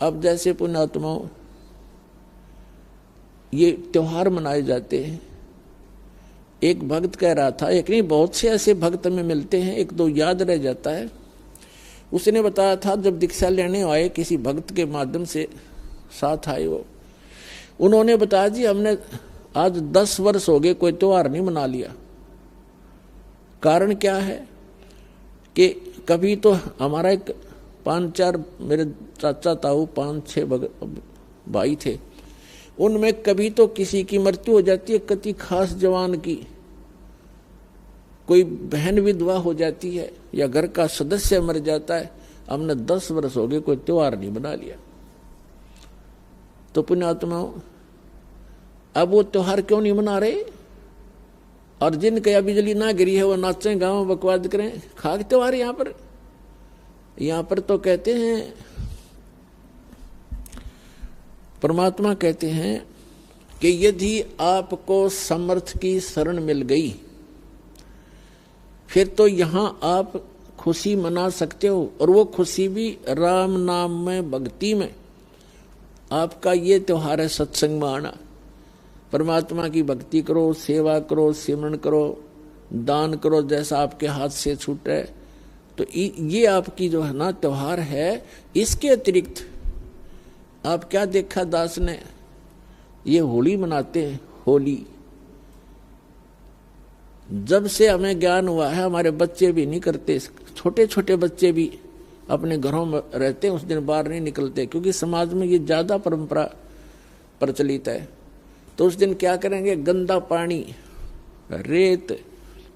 अब जैसे पुण्यात्माओं ये त्योहार मनाए जाते हैं, एक भक्त कह रहा था, एक नहीं बहुत से ऐसे भक्त में मिलते हैं, एक दो याद रह जाता है। उसने बताया था जब दीक्षा लेने आए किसी भक्त के माध्यम से साथ आए वो, उन्होंने बताया जी हमने आज 10 वर्ष हो गए कोई त्योहार नहीं मना लिया। कारण क्या है कि कभी तो हमारा एक 5-4 मेरे चाचा ताऊ 5-6 भाई थे, उनमें कभी तो किसी की मृत्यु हो जाती है, किसी खास जवान की, कोई बहन विधवा हो जाती है या घर का सदस्य मर जाता है। हमने 10 वर्ष हो गए कोई त्योहार नहीं बना लिया। तो पुण्यात्माओं अब वो त्योहार क्यों नहीं मना रहे? और जिनके यहाँ बिजली ना गिरी है वो नाचें गाँव बकवाद करें, खाक त्योहार यहाँ पर तो कहते हैं, परमात्मा कहते हैं कि यदि आपको समर्थ की शरण मिल गई फिर तो यहां आप खुशी मना सकते हो, और वो खुशी भी राम नाम में, भक्ति में। आपका ये त्योहार है सत्संग में आना, परमात्मा की भक्ति करो, सेवा करो, सिमरन करो, दान करो जैसा आपके हाथ से छूटे। तो ये आपकी जो है ना त्योहार है। इसके अतिरिक्त आप क्या देखा दास ने, ये होली मनाते हैं। होली जब से हमें ज्ञान हुआ है हमारे बच्चे भी नहीं करते, छोटे छोटे बच्चे भी अपने घरों में रहते हैं, उस दिन बाहर नहीं निकलते, क्योंकि समाज में ये ज्यादा परंपरा प्रचलित है। तो उस दिन क्या करेंगे, गंदा पानी, रेत,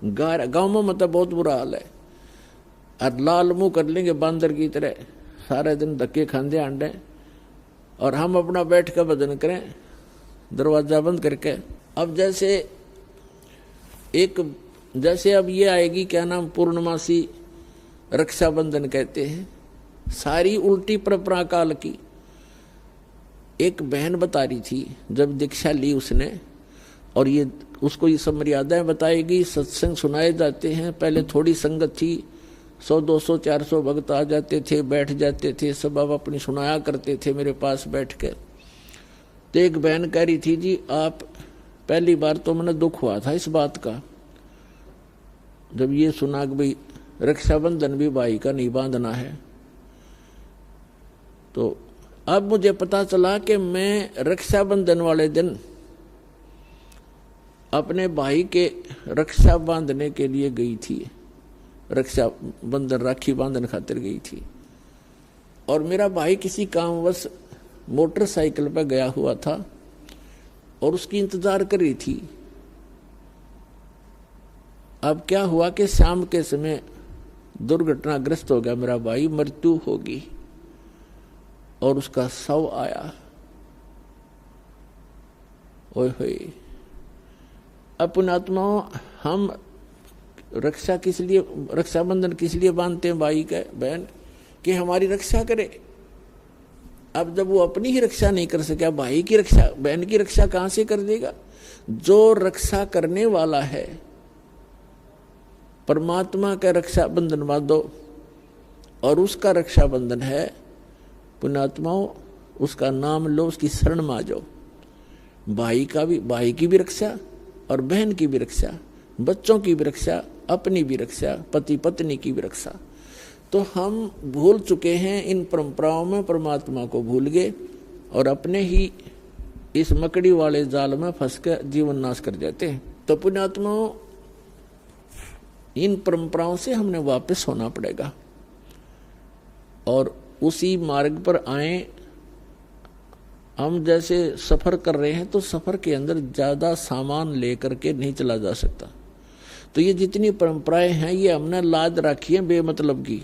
गाँव में मतलब बहुत बुरा हाल है, और लाल मुंह कर लेंगे बांदर की तरह, सारे दिन धक्के खांदे आंडे, और हम अपना बैठ कर भजन करें दरवाजा बंद करके। अब जैसे अब ये आएगी क्या नाम, पूर्णमासी, रक्षाबंधन कहते हैं, सारी उल्टी परंपरा काल की। एक बहन बता रही थी जब दीक्षा ली उसने, और ये उसको ये सब मर्यादाएं बताएगी, सत्संग सुनाए जाते हैं। पहले थोड़ी संगत थी, 100, 200, 400 भक्त आ जाते थे, बैठ जाते थे, सब अब अपनी सुनाया करते थे मेरे पास बैठ के। तो एक बहन कह रही थी जी आप, पहली बार तो मैंने दुख हुआ था इस बात का जब ये सुना कि भाई रक्षाबंधन भी भाई का नहीं बांधना है। तो अब मुझे पता चला कि मैं रक्षाबंधन वाले दिन अपने भाई के रक्षा बांधने के लिए गई थी, रक्षाबंधन राखी बांधन खातिर गई थी, और मेरा भाई किसी कामवश मोटरसाइकिल पर गया हुआ था और उसकी इंतजार कर रही थी। अब क्या हुआ कि शाम के समय दुर्घटनाग्रस्त हो गया मेरा भाई, मृत्यु होगी, और उसका शव आया। ओए होए, अब पुण्यात्माओं हम रक्षाबंधन किस लिए बांधते हैं भाई का, बहन, कि हमारी रक्षा करे। अब जब वो अपनी ही रक्षा नहीं कर सका, भाई की रक्षा, बहन की रक्षा कहां से कर देगा? जो रक्षा करने वाला है परमात्मा का रक्षाबंधन बांधो, और उसका रक्षाबंधन है पुण्यात्माओं, उसका नाम लो, उसकी शरण में आ जाओ। भाई की भी रक्षा और बहन की भी रक्षा, बच्चों की भी रक्षा, अपनी भी रक्षा, पति पत्नी की भी रक्षा। तो हम भूल चुके हैं इन परंपराओं में, परमात्मा को भूल गए और अपने ही इस मकड़ी वाले जाल में फंस कर जीवन नाश कर जाते हैं। तो पुण्यात्माओं इन परंपराओं से हमने वापस होना पड़ेगा और उसी मार्ग पर आए। हम जैसे सफर कर रहे हैं तो सफर के अंदर ज्यादा सामान लेकर के नहीं चला जा सकता। तो ये जितनी परंपराएं हैं ये हमने लाद रखी है बेमतलब की,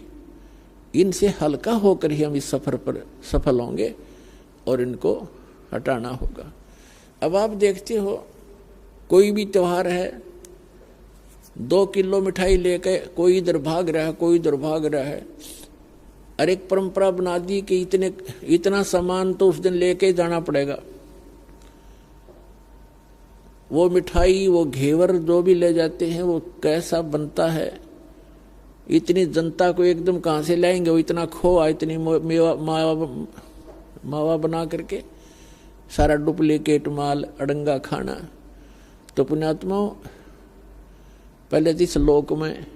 इनसे हल्का होकर ही हम इस सफर पर सफल होंगे और इनको हटाना होगा। अब आप देखते हो कोई भी त्योहार है, 2 किलो मिठाई लेके कोई इधर भाग रहा है, कोई इधर भाग रहा है, और एक परंपरा बना दी कि इतना सामान तो उस दिन लेके जाना पड़ेगा। वो मिठाई, वो घेवर जो भी ले जाते हैं वो कैसा बनता है, इतनी जनता को एकदम कहाँ से लाएंगे, वो इतना खोआ, इतनी मावा बना करके सारा डुप्लीकेट माल अड़ंगा खाना। तो पुण्यात्माओं, पहले तो इस लोक में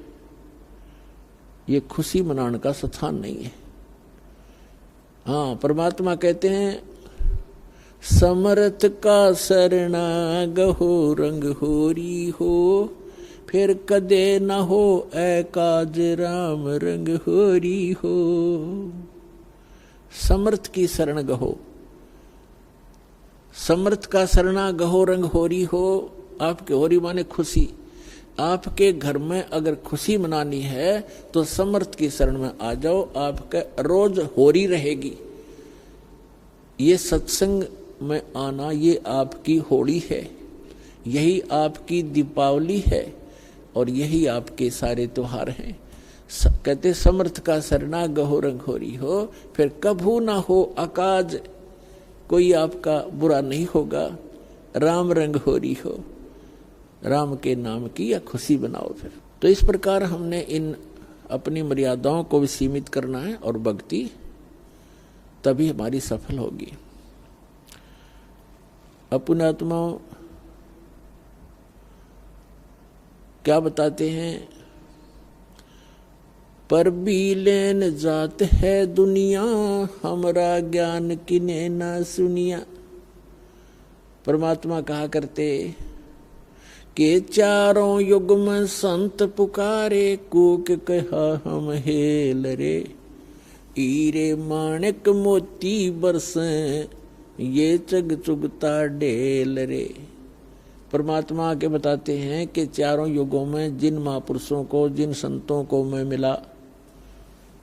ये खुशी मनाने का स्थान नहीं है। हाँ, परमात्मा कहते हैं समर्थ का शरणा गहो रंग होरी हो, फिर कदे न हो एकाज राम रंग होरी हो। समर्थ की शरण गहो, समर्थ का शरणा गहो रंग होरी हो। आपके होरी माने खुशी। आपके घर में अगर खुशी मनानी है तो समर्थ की शरण में आ जाओ, आपका रोज होरी रहेगी। ये सत्संग में आना, ये आपकी होली है, यही आपकी दीपावली है और यही आपके सारे त्योहार हैं। कहते समर्थ का शरणा गहो रंग होरी हो, फिर कभू ना हो अकाज, कोई आपका बुरा नहीं होगा। राम रंग होरी हो, राम के नाम की या खुशी बनाओ। फिर तो इस प्रकार हमने इन अपनी मर्यादाओं को भी सीमित करना है और भक्ति तभी हमारी सफल होगी। पुण्यात्माओं क्या बताते हैं, पर भी लेन जात है दुनिया, हमरा ज्ञान किने ना सुनिया। परमात्मा कहा करते कि चारों युग में संत पुकारे, कूक कहा हम हेल रे, हीरे माणिक मोती बरसें, ये चग चुगता डेल रे। परमात्मा के बताते हैं कि चारों युगों में जिन महापुरुषों को, जिन संतों को मैं मिला,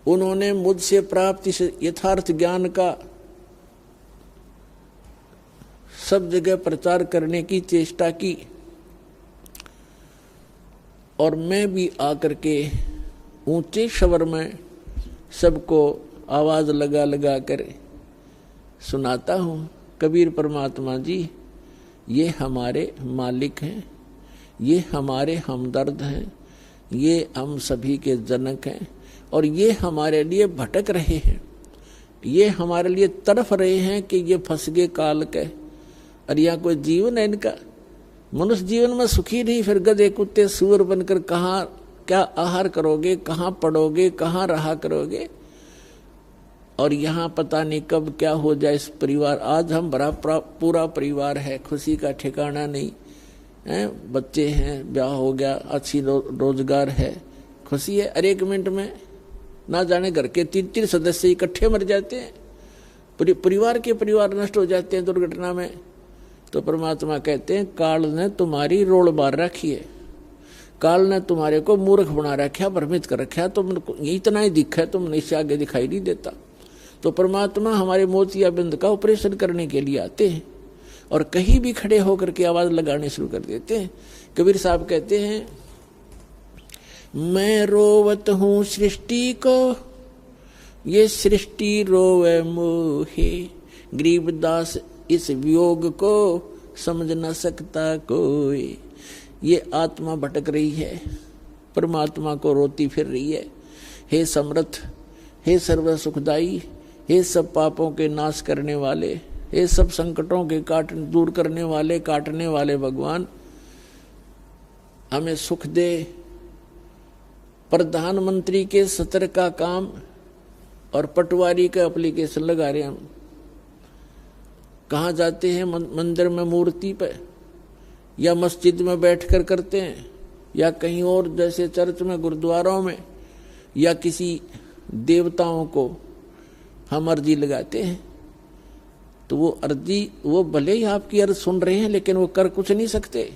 उन्होंने मुझसे प्राप्त इस यथार्थ ज्ञान का सब जगह प्रचार करने की चेष्टा की और मैं भी आकर के ऊंचे स्वर में सबको आवाज लगा लगा कर सुनाता हूँ। कबीर परमात्मा जी ये हमारे मालिक हैं, ये हमारे हमदर्द हैं, ये हम सभी के जनक हैं और ये हमारे लिए भटक रहे हैं, ये हमारे लिए तड़फ रहे हैं कि ये फंस गए काल के। और यह कोई जीवन है इनका? मनुष्य जीवन में सुखी नहीं, फिर गधे कुत्ते सूअर बनकर कहाँ क्या आहार करोगे, कहाँ पढ़ोगे, कहाँ रहा करोगे। और यहाँ पता नहीं कब क्या हो जाए इस परिवार। आज हम बड़ा पूरा परिवार है, खुशी का ठिकाना नहीं है, बच्चे हैं, ब्याह हो गया, अच्छी रोजगार है, खुशी है। अरे 1 मिनट में ना जाने घर के 3-3 सदस्य इकट्ठे मर जाते हैं, परिवार के परिवार नष्ट हो जाते हैं दुर्घटना में। तो परमात्मा कहते हैं काल ने तुम्हारी रोड़ बार रखी है, काल ने तुम्हारे को मूर्ख बना रखा, भ्रमित कर रखा, तुम इतना ही दिखा है, तुम इससे आगे दिखाई नहीं देता। तो परमात्मा हमारे मोतियाबिंद का ऑपरेशन करने के लिए आते हैं और कहीं भी खड़े होकर के आवाज लगाने शुरू कर देते हैं। कबीर साहब कहते हैं मैं रोवत हूँ सृष्टि को, ये सृष्टि रोवे मोहे, गरीबदास इस वियोग को समझ न सकता कोई। ये आत्मा भटक रही है, परमात्मा को रोती फिर रही है। हे समर्थ, हे सर्व सुखदाई, हे सब पापों के नाश करने वाले, हे सब संकटों के दूर करने वाले, काटने वाले भगवान, हमें सुख दे। प्रधानमंत्री के सत्र का काम और पटवारी का एप्लीकेशन लगा रहे हम। कहाँ जाते हैं? मंदिर में मूर्ति पे या मस्जिद में बैठकर करते हैं या कहीं और जैसे चर्च में, गुरुद्वारों में, या किसी देवताओं को हम अर्जी लगाते हैं। तो वो अर्जी, वो भले ही आपकी अर्ज सुन रहे हैं लेकिन वो कर कुछ नहीं सकते।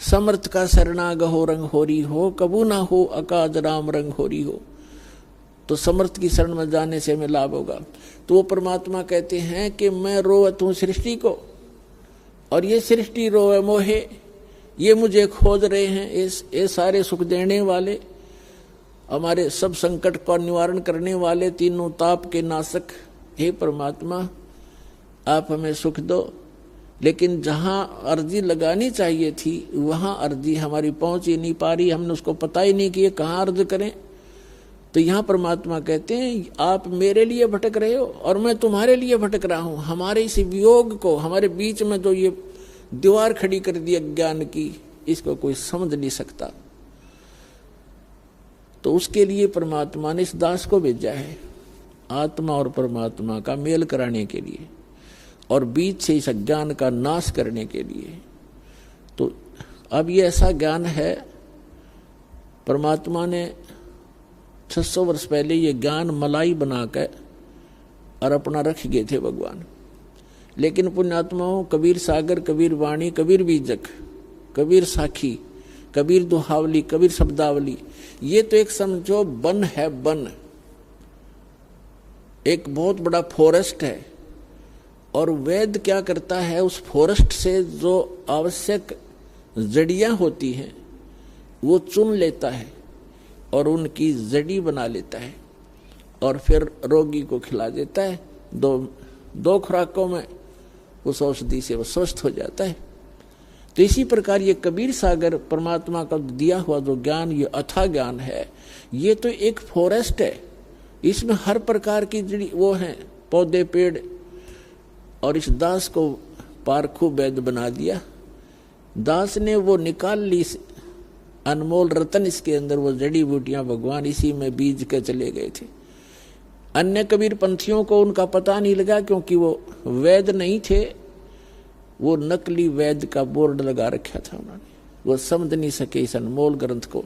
समर्थ का शरणा गहो रंग होरी हो, कबू ना हो अकाज राम रंग होरी हो। तो समर्थ की शरण में जाने से हमें लाभ होगा। तो वो परमात्मा कहते हैं कि मैं रोवत हूँ सृष्टि को और ये सृष्टि रोवे मोहे, ये मुझे खोज रहे हैं। ये सारे सुख देने वाले, हमारे सब संकट का निवारण करने वाले, तीनों ताप के नाशक, हे परमात्मा आप हमें सुख दो। लेकिन जहाँ अर्जी लगानी चाहिए थी वहाँ अर्जी हमारी पहुँच ही नहीं पा रही, हमने उसको पता ही नहीं कि ये कहाँ अर्ज करें। तो यहां परमात्मा कहते हैं आप मेरे लिए भटक रहे हो और मैं तुम्हारे लिए भटक रहा हूं। हमारे इस वियोग को, हमारे बीच में जो ये दीवार खड़ी कर दी अज्ञान की, इसको कोई समझ नहीं सकता। तो उसके लिए परमात्मा ने इस दास को भेजा है, आत्मा और परमात्मा का मेल कराने के लिए और बीच से इस अज्ञान का नाश करने के लिए। तो अब ये ऐसा ज्ञान है, परमात्मा ने 600 वर्ष पहले ये ज्ञान मलाई बनाकर और अपना रख गए थे भगवान। लेकिन पुण्यात्माओं, कबीर सागर, कबीर वाणी, कबीर बीजक, कबीर साखी, कबीर दुहावली, कबीर शब्दावली, ये तो एक समझो वन है, वन एक बहुत बड़ा फॉरेस्ट है। और वेद क्या करता है, उस फॉरेस्ट से जो आवश्यक जड़ियां होती हैं वो चुन लेता है और उनकी जड़ी बना लेता है और फिर रोगी को खिला देता है। दो खुराकों में उस औषधि से वो स्वस्थ हो जाता है। तो इसी प्रकार ये कबीर सागर परमात्मा का दिया हुआ जो ज्ञान, ये अथाह ज्ञान है, ये तो एक फॉरेस्ट है। इसमें हर प्रकार की जड़ी वो हैं, पौधे पेड़, और इस दास को पारखू वैद बना दिया। दास ने वो निकाल ली अनमोल रतन, इसके अंदर वो जड़ी बूटियां भगवान इसी में बीज के चले गए थे। अन्य कबीर पंथियों को उनका पता नहीं लगा क्योंकि वो वैद नहीं थे, वो नकली वैद का बोर्ड लगा रखा था उन्होंने, वो समझ नहीं सके इस अनमोल ग्रंथ को।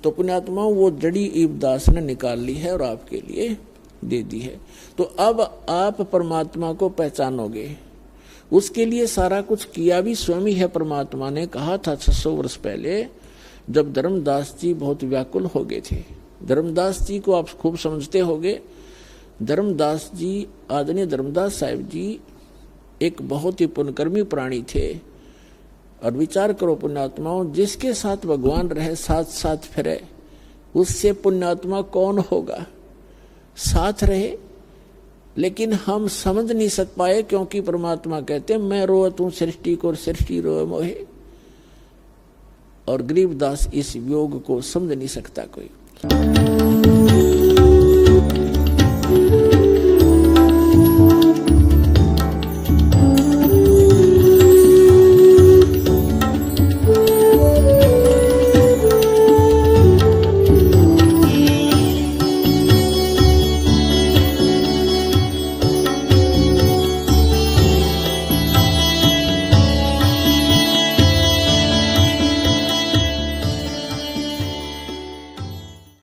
तो पुण्यात्मा वो जड़ी ईबदास ने निकाल ली है और आपके लिए दे दी है। तो अब आप परमात्मा को पहचानोगे, उसके लिए सारा कुछ किया भी स्वयं ही है। परमात्मा ने कहा था 600 वर्ष पहले, जब धर्मदास जी बहुत व्याकुल हो गए थे। धर्मदास जी को आप खूब समझते होंगे। धर्मदास जी, आदरणीय धर्मदास साहिब जी एक बहुत ही पुण्यकर्मी प्राणी थे। और विचार करो पुण्यात्माओं, जिसके साथ भगवान रहे, साथ साथ फिरे, उससे पुण्यात्मा कौन होगा। साथ रहे, लेकिन हम समझ नहीं सक पाए क्योंकि परमात्मा कहते मैं रोवत हूं सृष्टि को, सृष्टि रोए मोहे। और गरीबदास इस योग को समझ नहीं सकता कोई।